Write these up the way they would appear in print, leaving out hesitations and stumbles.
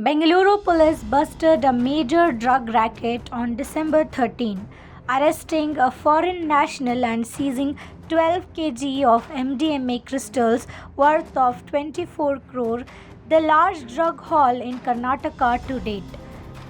Bengaluru Police busted a major drug racket on December 13, arresting a foreign national and seizing 12 kg of MDMA crystals worth of 24 crore, the largest drug haul in Karnataka to date.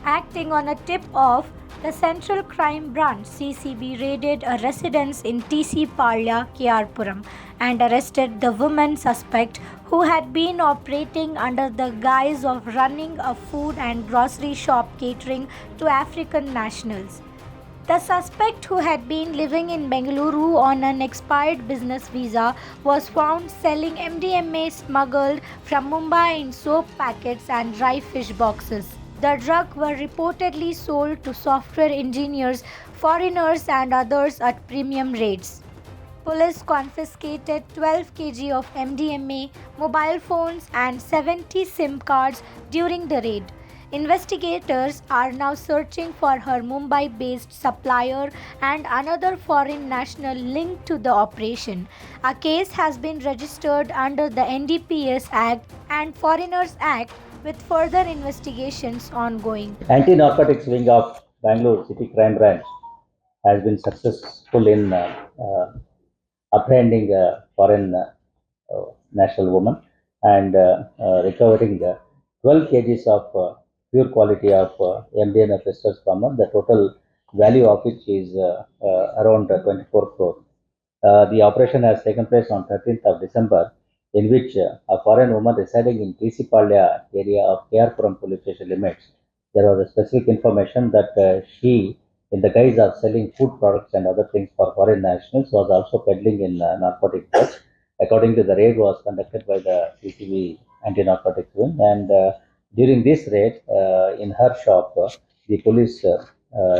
Acting on a tip-off, the Central Crime Branch (CCB) raided a residence in TC Palya, Puram, and arrested the woman suspect who had been operating under the guise of running a food and grocery shop catering to African nationals. The suspect, who had been living in Bengaluru on an expired business visa, was found selling MDMA smuggled from Mumbai in soap packets and dry fish boxes. The drugs were reportedly sold to software engineers, foreigners, and others at premium rates. Police confiscated 12 kg of MDMA, mobile phones, and 70 SIM cards during the raid. Investigators are now searching for her Mumbai-based supplier and another foreign national linked to the operation. A case has been registered under the NDPS Act and Foreigners Act, with further investigations ongoing. Anti-narcotics wing of Bangalore City Crime Branch has been successful in apprehending a foreign national woman and recovering 12 kgs of pure quality of MDMA crystals from her. The total value of which is around 24 crore. The operation has taken place on 13th of December, in which a foreign woman residing in TC Palya area of Puram police station limits, there was a specific information that she, in the guise of selling food products and other things for foreign nationals, was also peddling in narcotic drugs. According to the raid was conducted by the CCB anti-narcotics wing, and during this raid in her shop, the police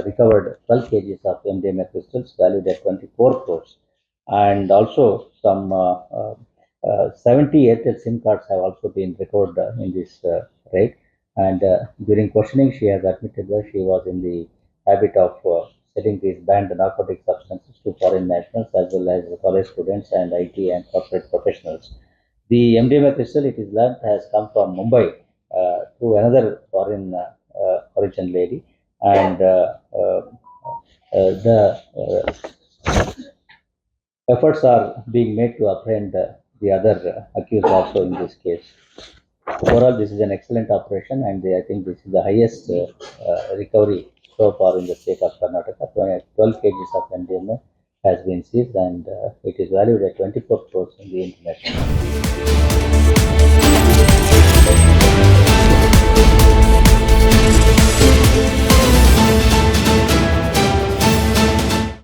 recovered 12 kgs of MDMA crystals valued at 24 crores, and also some 70 Airtel SIM cards have also been recovered in this raid. And during questioning, she has admitted that she was in the habit of selling these banned narcotic substances to foreign nationals as well as college students and IT and corporate professionals. The MDMA crystal, it is learned, has come from Mumbai through another foreign origin lady, and the efforts are being made to apprehend the other accused also in this case. Overall, this is an excellent operation, and I think this is the highest recovery so far in the state of Karnataka. 12 kgs of MDMA has been seized, and it is valued at 24 crores in the international.